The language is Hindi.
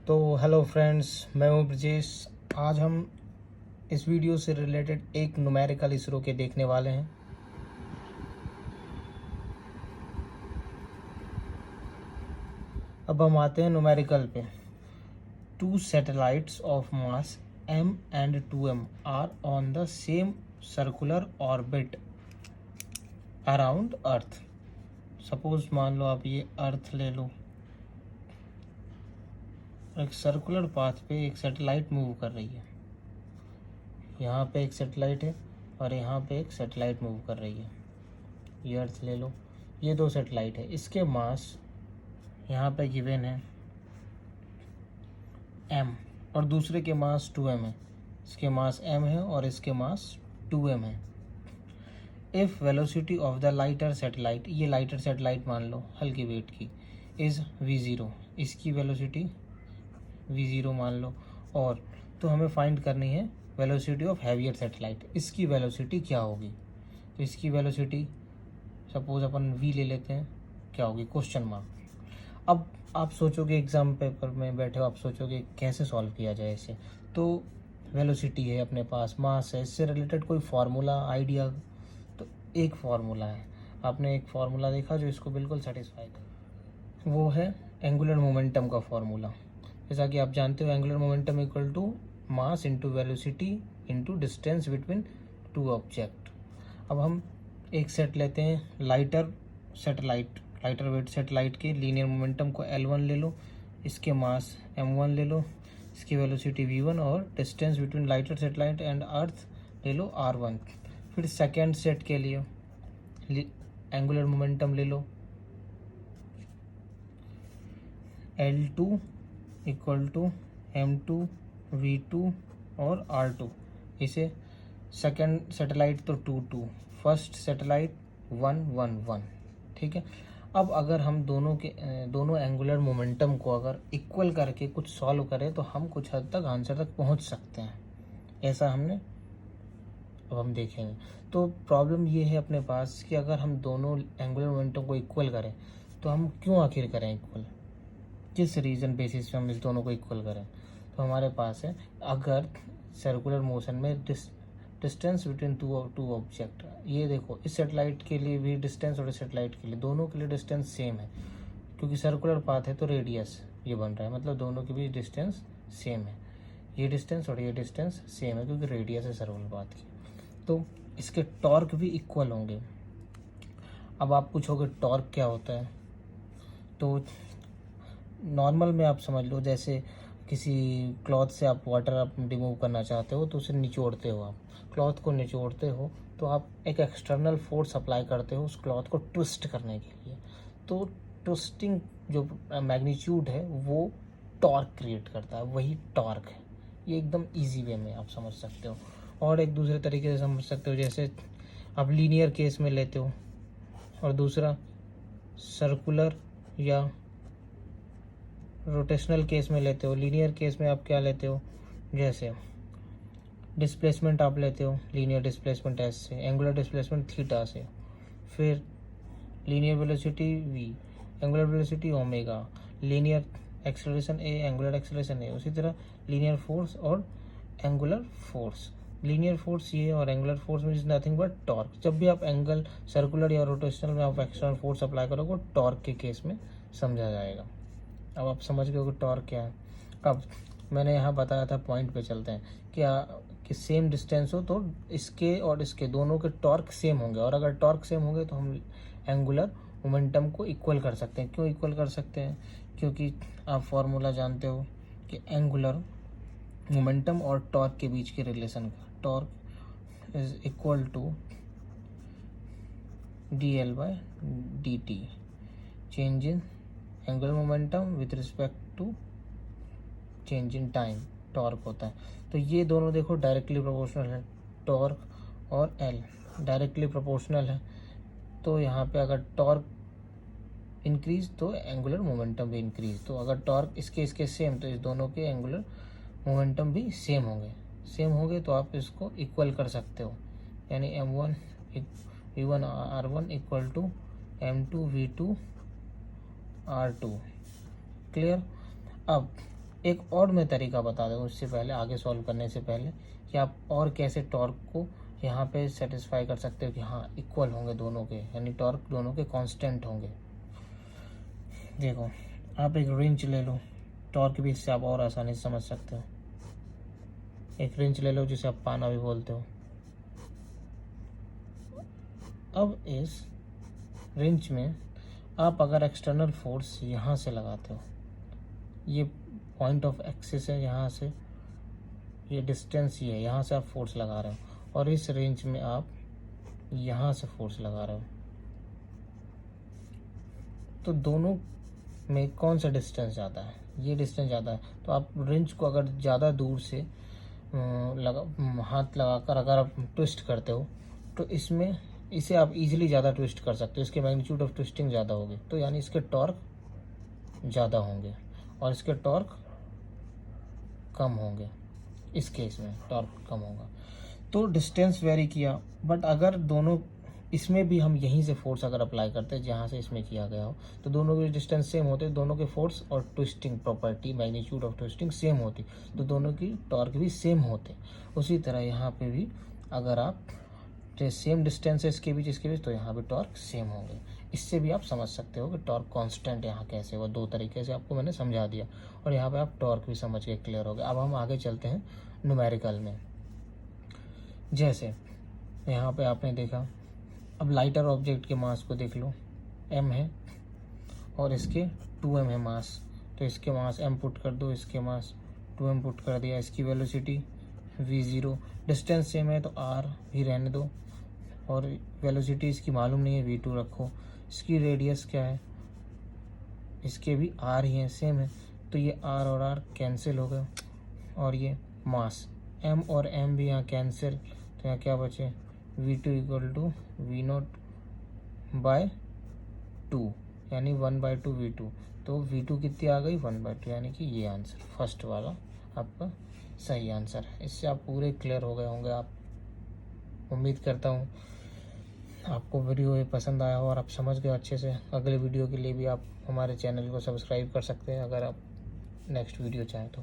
तो हेलो फ्रेंड्स, मैं हूँ ब्रजेश। आज हम इस वीडियो से रिलेटेड एक न्यूमेरिकल इसरो के देखने वाले हैं। अब हम आते हैं न्यूमेरिकल पे। 2 satellites of mass m and 2m are on the same circular orbit around earth। Suppose मान लो आप ये अर्थ ले लो, एक सर्कुलर पाथ पे एक सैटेलाइट मूव कर रही है। यहाँ पे एक सैटेलाइट है और यहाँ पे एक सैटेलाइट मूव कर रही है। ये अर्थ ले लो, ये 2 सैटेलाइट है। इसके मास यहाँ पे गिवन है m और दूसरे के मास 2m है। इसके मास m है और इसके मास 2m है। If velocity of the lighter satellite, ये लाइटर सैटेलाइट मान लो हल्के वेट की, इज़ v0, इसकी वेलोसिटी v0 मान लो। और तो हमें फाइंड करनी है वेलोसिटी ऑफ हैवियर सैटेलाइट, इसकी वेलोसिटी क्या होगी। तो इसकी वेलोसिटी सपोज अपन v ले लेते हैं, क्या होगी, क्वेश्चन मार्क। अब आप सोचोगे, एग्ज़ाम पेपर में बैठे हो, आप सोचोगे कैसे सॉल्व किया जाए इसे। तो वेलोसिटी है अपने पास, मास है, इससे रिलेटेड कोई फार्मूला आइडिया। तो एक फार्मूला है, आपने एक फार्मूला देखा जो इसको बिल्कुल सेटिस्फाई कर, वो है एंगुलर मोमेंटम का फार्मूला। जैसा कि आप जानते हो, angular momentum equal to mass into velocity into distance between two object. अब हम एक सेट लेते हैं lighter satellite, lighter weight satellite के लीनियर मोमेंटम को L1 ले लो, इसके मास M1 ले लो, इसकी वेलोसिटी V1 और distance between lighter satellite and earth ले लो R1। फिर सेकेंड सेट के लिए एंगुलर मोमेंटम ले लो L2 equal to M2 V2 और R2। इसे सेकेंड सैटेलाइट तो 2 2, फर्स्ट सैटेलाइट 1 1 1। ठीक है। अब अगर हम दोनों एंगुलर मोमेंटम को अगर इक्वल करके कुछ सॉल्व करें तो हम कुछ हद तक आंसर तक पहुंच सकते हैं। ऐसा हमने अब हम देखेंगे। तो प्रॉब्लम ये है अपने पास कि अगर हम दोनों एंगुलर मोमेंटम को इक्वल करें तो हम क्यों आखिर करें इक्वल, किस रीज़न बेसिस पे हम इस दोनों को इक्वल करें। तो हमारे पास है, अगर सर्कुलर मोशन में डिस्टेंस बिटवीन टू ऑब्जेक्ट, ये देखो इस सैटेलाइट के लिए भी डिस्टेंस और इस सैटेलाइट के लिए, दोनों के लिए डिस्टेंस सेम है। क्योंकि सर्कुलर पाथ है तो रेडियस ये बन रहा है, मतलब दोनों के बीच डिस्टेंस सेम है। ये डिस्टेंस और ये डिस्टेंस सेम है क्योंकि रेडियस है सर्कुलर पाथ की। तो इसके टॉर्क भी इक्वल होंगे। अब आप पूछोगे टॉर्क क्या होता है, तो नॉर्मल में आप समझ लो, जैसे किसी क्लॉथ से आप वाटर आप रिमूव करना चाहते हो तो उसे निचोड़ते हो, आप क्लॉथ को निचोड़ते हो तो आप एक एक्सटर्नल फोर्स अप्लाई करते हो उस क्लॉथ को ट्विस्ट करने के लिए। तो ट्विस्टिंग जो मैग्नीट्यूड है वो टॉर्क क्रिएट करता है, वही टॉर्क है। ये एकदम इजी वे में आप समझ सकते हो। और एक दूसरे तरीके से समझ सकते हो, जैसे आप लीनियर केस में लेते हो और दूसरा सर्कुलर या रोटेशनल केस में लेते हो। लीनियर केस में आप क्या लेते हो, जैसे डिस्प्लेसमेंट आप लेते हो, लीनियर डिस्प्लेसमेंट एस से, एंगुलर डिस्प्लेसमेंट थीटा से, फिर linear velocity v, angular velocity omega, linear acceleration a, angular acceleration a। उसी तरह लीनियर फोर्स और एंगुलर फोर्स। लीनियर फोर्स ये और एंगुलर फोर्स में इज नथिंग बट टॉर्क। जब भी आप एंगल सर्कुलर या रोटेशनल में आप एक्सटर्नल फोर्स अप्लाई करोगे, टॉर्क के केस में समझा जाएगा। अब आप समझ गए कि टॉर्क क्या है। अब मैंने यहाँ बताया था, पॉइंट पे चलते हैं कि सेम डिस्टेंस हो तो इसके और इसके दोनों के टॉर्क सेम होंगे, और अगर टॉर्क सेम होंगे तो हम एंगुलर मोमेंटम को इक्वल कर सकते हैं। क्यों इक्वल कर सकते हैं, क्योंकि आप फॉर्मूला जानते हो कि एंगुलर मोमेंटम और टॉर्क के बीच के रिलेशन का, torque is equal to dl/dt, change in angular momentum with respect to change in time, torque होता है। तो ये दोनों देखो डायरेक्टली प्रोपोर्शनल है, टॉर्क और एल डायरेक्टली प्रोपोर्शनल है। तो यहाँ पे अगर टॉर्क इंक्रीज तो एंगुलर मोमेंटम भी इंक्रीज। तो अगर टॉर्क इसके सेम तो इस दोनों के एंगुलर मोमेंटम भी सेम होंगे तो आप इसको इक्वल कर सकते हो। यानी m1 v1 r1 equal to m2 v2 R2। Clear. अब एक और मैं तरीका बता दूँ उससे पहले, आगे सॉल्व करने से पहले, कि आप और कैसे टॉर्क को यहाँ पे सेटिस्फाई कर सकते हो कि हाँ इक्वल होंगे दोनों के, यानी टॉर्क दोनों के कांस्टेंट होंगे। देखो आप एक रिंच ले लो, टॉर्क भी इससे आप और आसानी से समझ सकते हो। एक रिंच ले लो जिसे आप पाना भी बोलते हो। अब इस रिंच में आप अगर एक्सटर्नल फोर्स यहाँ से लगाते हो, ये पॉइंट ऑफ एक्सिस है, यहाँ से ये डिस्टेंस ये है, यहाँ से आप फोर्स लगा रहे हो, और इस रेंज में आप यहाँ से फोर्स लगा रहे हो, तो दोनों में कौन सा डिस्टेंस ज़्यादा है? ये डिस्टेंस ज़्यादा है। तो आप रेंज को अगर ज़्यादा दूर से हाथ लगाकर अगर आप ट्विस्ट करते हो, तो इसमें इसे आप इजीली ज़्यादा ट्विस्ट कर सकते हो, इसके मैग्नीट्यूड ऑफ ट्विस्टिंग ज़्यादा होगी, तो यानी इसके टॉर्क ज़्यादा होंगे और इसके टॉर्क कम होंगे। इस केस में टॉर्क कम होगा। तो डिस्टेंस वेरी किया, बट अगर दोनों, इसमें भी हम यहीं से फोर्स अगर अप्लाई करते हैं जहाँ से इसमें किया गया हो, तो दोनों के डिस्टेंस सेम होते, दोनों के फोर्स और twisting property magnitude of twisting same होती, तो दोनों की टॉर्क भी सेम होते। उसी तरह यहाँ पे भी अगर आप सेम डिस्टेंस है इसके बीच, तो यहाँ भी टॉर्क सेम होंगे। इससे भी आप समझ सकते हो कि टॉर्क कांस्टेंट यहाँ कैसे हुआ। दो तरीके से आपको मैंने समझा दिया और यहाँ पे आप टॉर्क भी समझ के क्लियर हो गए। अब हम आगे चलते हैं न्यूमेरिकल में। जैसे यहाँ पे आपने देखा, अब लाइटर ऑब्जेक्ट के मास को देख लो, m है और इसके 2m है मास, तो इसके मास m पुट कर दो, इसके मास 2m पुट कर दिया, इसकी वेलोसिटी v0, डिस्टेंस सेम है तो r भी रहने दो, और वेलोसिटी इसकी मालूम नहीं है v2 रखो, इसकी रेडियस क्या है, इसके भी r ही है, सेम है, तो ये r और r कैंसिल हो गए, और ये मास m और m भी यहाँ कैंसिल, तो यहाँ क्या बचे v2 equal to v0 bye 2, यानी 1/2 v2, तो v2 कितनी आ गई 1/2, यानी कि ये आंसर फर्स्ट वाला आपका सही आंसर है। इससे आप पूरे क्लियर हो गए होंगे। आप उम्मीद करता हूँ आपको वीडियो ये पसंद आया हो और आप समझ गए अच्छे से। अगले वीडियो के लिए भी आप हमारे चैनल को सब्सक्राइब कर सकते हैं अगर आप नेक्स्ट वीडियो चाहें तो।